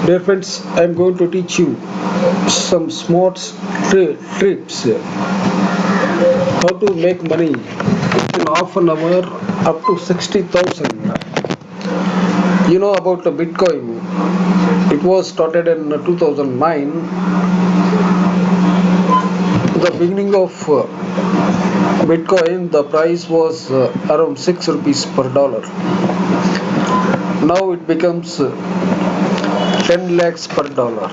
Dear friends, I am going to teach you some smart tricks how to make money in half an hour up to 60,000. You know about the Bitcoin. It was started in 2009. The beginning of Bitcoin, the price was around 6 rupees per dollar. Now it becomes 10 lakhs per dollar.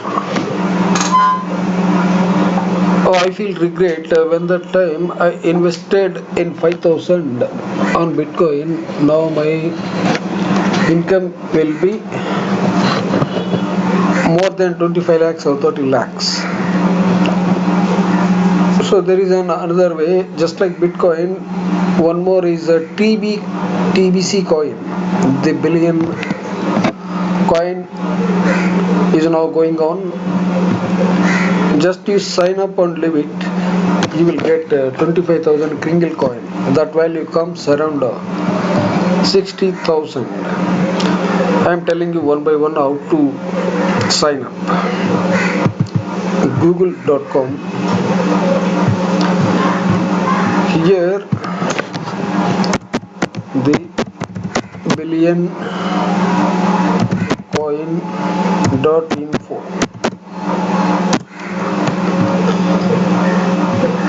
Oh, I feel regret when that time I invested in 5,000 on Bitcoin. Now my income will be more than 25 lakhs or 30 lakhs. So there is another way, just like Bitcoin. One more is a TBC coin. The billion coin is now going on. Just you sign up and leave it, you will get 25,000 kringle coin. That value comes around 60,000. I am telling you one by one how to sign up. Google.com. Here the billioncoin.info.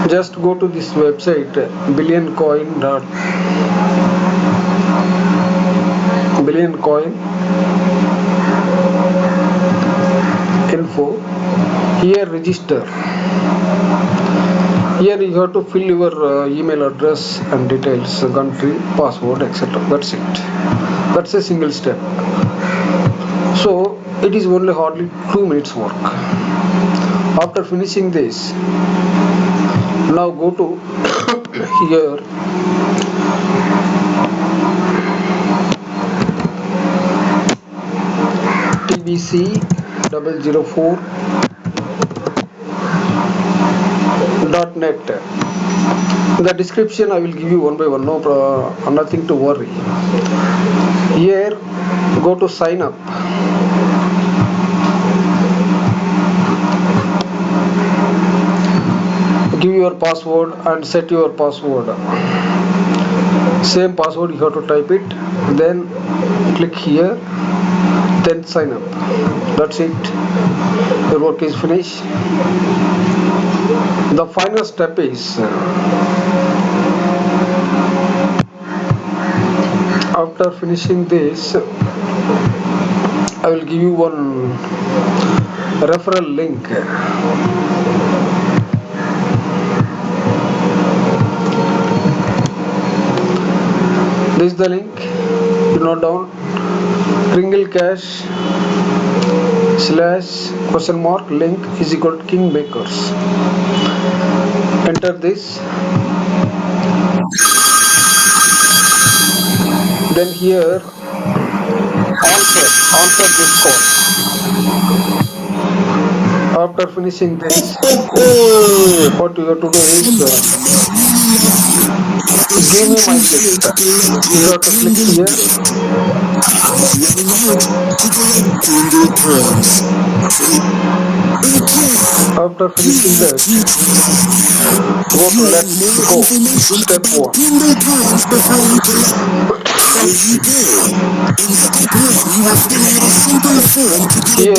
Just go to this website billioncoin.info. Here register. Here you have to fill your email address and details, country, password, etc. That's it. That's a single step. So it is only hardly 2 minutes work. After finishing this, now go to here TBC 004.net. The description I will give you one by one, nothing to worry. Here go to sign up. Give your password and set your password. Same password you have to type it, then click here, then sign up. That's it. Your work is finished. The final step is after finishing this, I will give you one referral link. This is the link. You note down kringle cash / link is equal to kingmakers. Enter this. Then here answer this call. After finishing this, what you have to do is give me my gift. You have to click here. After finishing that, go to let's go. Step 1. Here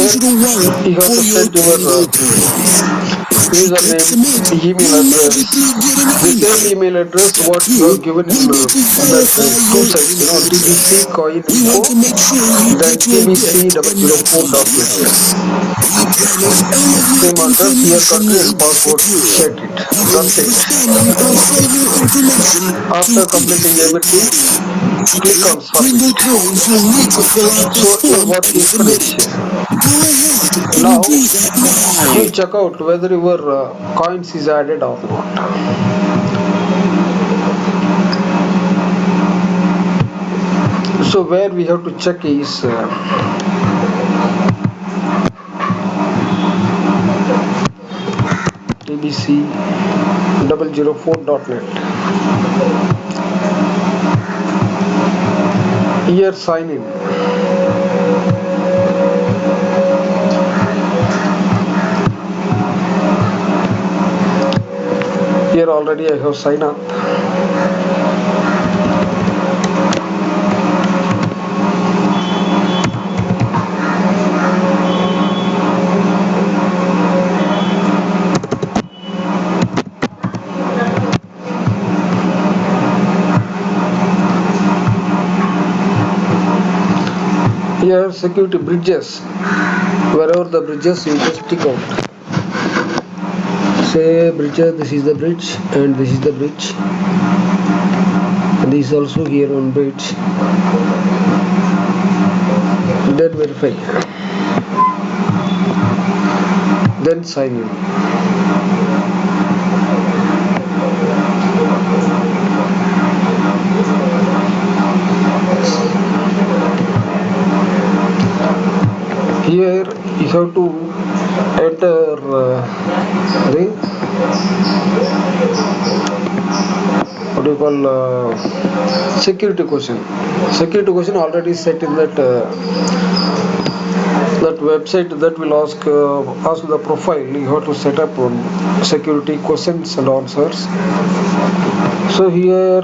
you have to set your username, email address, the same email address what you have given in that two sites, TBC coin info, then tbc004.net. Same address, here country and password, set it. That's it. After completing everything, click on submit. So your work is finished. Now you check out whether your coins is added or not. So where we have to check is tbc004.net. Here sign in. already I have signed up. Here security bridges, wherever the bridges you just tick out. Say bridges, this is the bridge and this is the bridge, and this is also here on bridge. Then verify, then sign in. Here you have to enter the what do you call security question. Security question already set in that that website that will ask the profile. You have to set up security questions and answers. So here